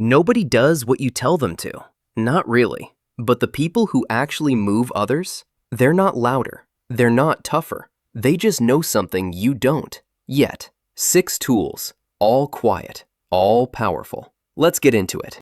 Nobody does what you tell them to. Not really. But the people who actually move others, they're not louder. They're not tougher. They just know something you don't. Yet, 6 tools, all quiet, all powerful. Let's get into it.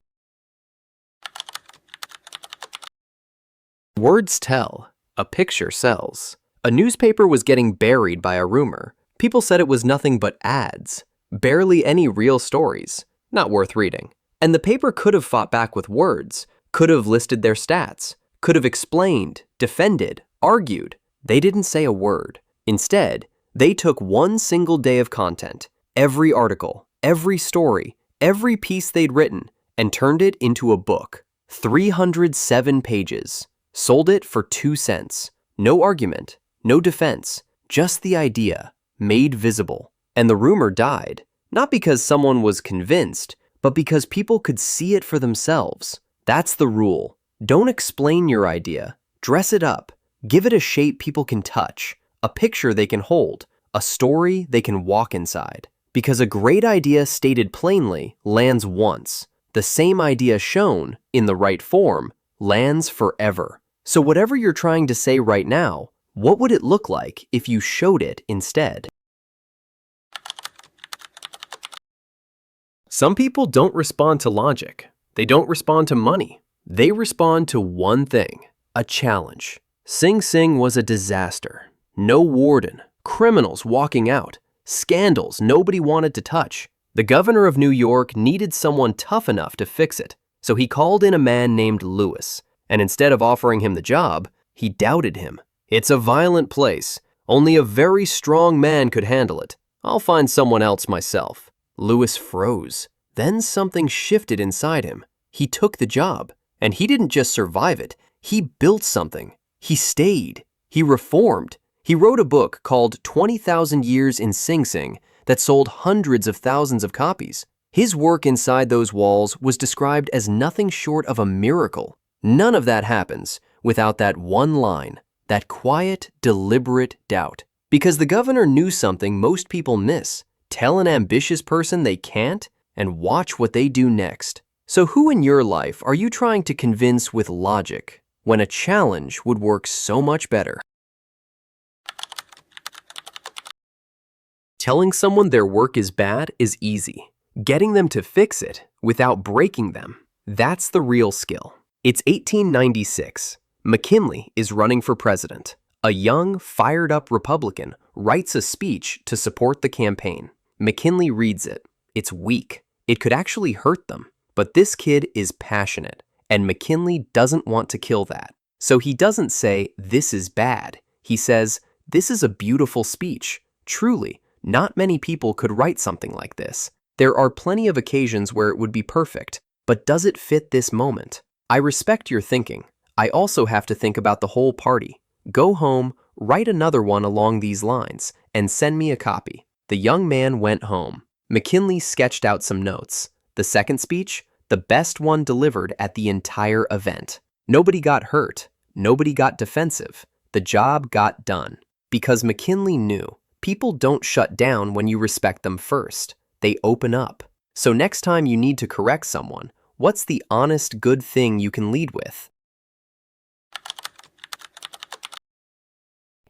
Words tell. A picture sells. A newspaper was getting buried by a rumor. People said it was nothing but ads. Barely any real stories. Not worth reading. And the paper could have fought back with words, could have listed their stats, could have explained, defended, argued. They didn't say a word. Instead, they took one single day of content, every article, every story, every piece they'd written, and turned it into a book. 307 pages. Sold it for 2 cents. No argument, no defense, just the idea, made visible. And the rumor died, not because someone was convinced, but because people could see it for themselves. That's the rule. Don't explain your idea. Dress it up. Give it a shape people can touch, a picture they can hold, a story they can walk inside. Because a great idea stated plainly lands once. The same idea shown, in the right form, lands forever. So whatever you're trying to say right now, what would it look like if you showed it instead? Some people don't respond to logic. They don't respond to money. They respond to one thing, a challenge. Sing Sing was a disaster. No warden, criminals walking out, scandals nobody wanted to touch. The governor of New York needed someone tough enough to fix it, so he called in a man named Lewis. And instead of offering him the job, he doubted him. It's a violent place. Only a very strong man could handle it. I'll find someone else myself. Lewis froze. Then something shifted inside him. He took the job. And he didn't just survive it. He built something. He stayed. He reformed. He wrote a book called 20,000 Years in Sing Sing that sold hundreds of thousands of copies. His work inside those walls was described as nothing short of a miracle. None of that happens without that one line, that quiet, deliberate doubt. Because the governor knew something most people miss. Tell an ambitious person they can't, and watch what they do next. So who in your life are you trying to convince with logic when a challenge would work so much better? Telling someone their work is bad is easy. Getting them to fix it without breaking them, that's the real skill. It's 1896. McKinley is running for president. A young, fired-up Republican writes a speech to support the campaign. McKinley reads it. It's weak. It could actually hurt them. But this kid is passionate, and McKinley doesn't want to kill that. So he doesn't say, "This is bad." He says, "This is a beautiful speech. Truly, not many people could write something like this. There are plenty of occasions where it would be perfect, but does it fit this moment? I respect your thinking. I also have to think about the whole party. Go home, write another one along these lines, and send me a copy." The young man went home. McKinley sketched out some notes. The second speech, the best one delivered at the entire event. Nobody got hurt. Nobody got defensive. The job got done. Because McKinley knew people don't shut down when you respect them first. They open up. So next time you need to correct someone, what's the honest, good thing you can lead with?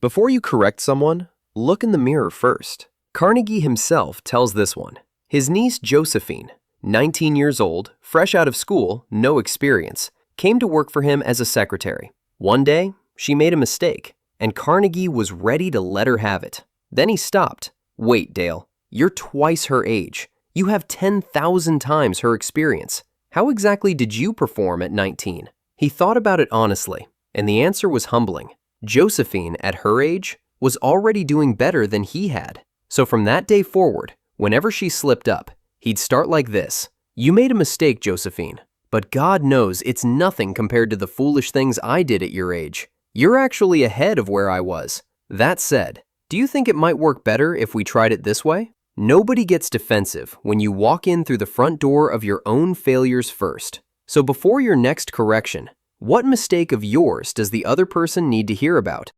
Before you correct someone, look in the mirror first. Carnegie himself tells this one. His niece Josephine, 19 years old, fresh out of school, no experience, came to work for him as a secretary. One day, she made a mistake, and Carnegie was ready to let her have it. Then he stopped. "Wait, Dale, you're twice her age. You have 10,000 times her experience. How exactly did you perform at 19? He thought about it honestly, and the answer was humbling. Josephine, at her age, was already doing better than he had. So from that day forward, whenever she slipped up, he'd start like this. "You made a mistake, Josephine, but God knows it's nothing compared to the foolish things I did at your age. You're actually ahead of where I was. That said, do you think it might work better if we tried it this way?" Nobody gets defensive when you walk in through the front door of your own failures first. So before your next correction, what mistake of yours does the other person need to hear about?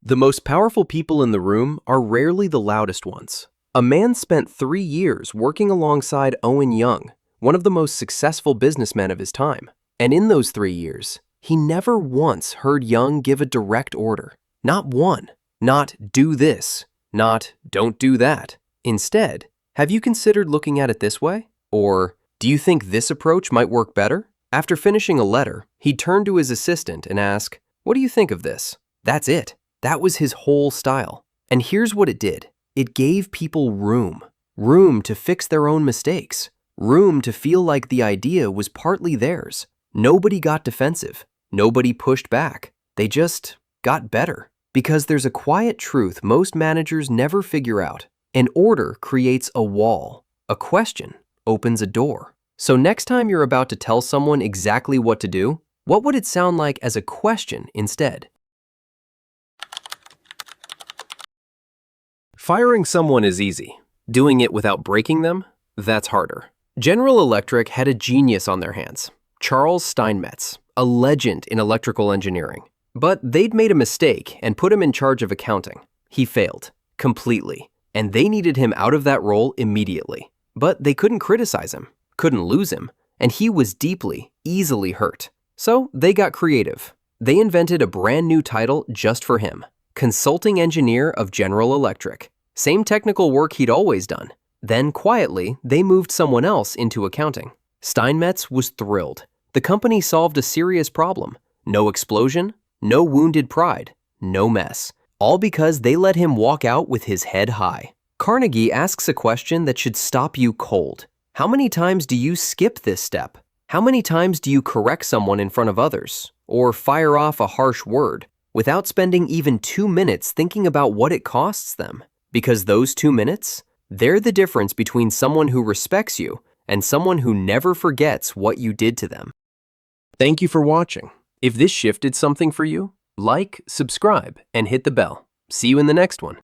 The most powerful people in the room are rarely the loudest ones. A man spent 3 years working alongside Owen Young, one of the most successful businessmen of his time. And in those 3 years, he never once heard Young give a direct order. Not one. Not do this. Not don't do that. Instead, have you considered looking at it this way? Or do you think this approach might work better? After finishing a letter, he'd turn to his assistant and ask, "What do you think of this?" That's it. That was his whole style. And here's what it did. It gave people room. Room to fix their own mistakes. Room to feel like the idea was partly theirs. Nobody got defensive. Nobody pushed back. They just got better. Because there's a quiet truth most managers never figure out. An order creates a wall. A question opens a door. So next time you're about to tell someone exactly what to do, what would it sound like as a question instead? Firing someone is easy. Doing it without breaking them, that's harder. General Electric had a genius on their hands, Charles Steinmetz, a legend in electrical engineering. But they'd made a mistake and put him in charge of accounting. He failed, completely, and they needed him out of that role immediately. But they couldn't criticize him, couldn't lose him, and he was deeply, easily hurt. So they got creative. They invented a brand new title just for him, Consulting Engineer of General Electric. Same technical work he'd always done. Then, quietly, they moved someone else into accounting. Steinmetz was thrilled. The company solved a serious problem. No explosion, no wounded pride, no mess. All because they let him walk out with his head high. Carnegie asks a question that should stop you cold. How many times do you skip this step? How many times do you correct someone in front of others? Or fire off a harsh word without spending even 2 minutes thinking about what it costs them? Because those 2 minutes, they're the difference between someone who respects you and someone who never forgets what you did to them. Thank you for watching. If this shifted something for you, like, subscribe, and hit the bell. See you in the next one.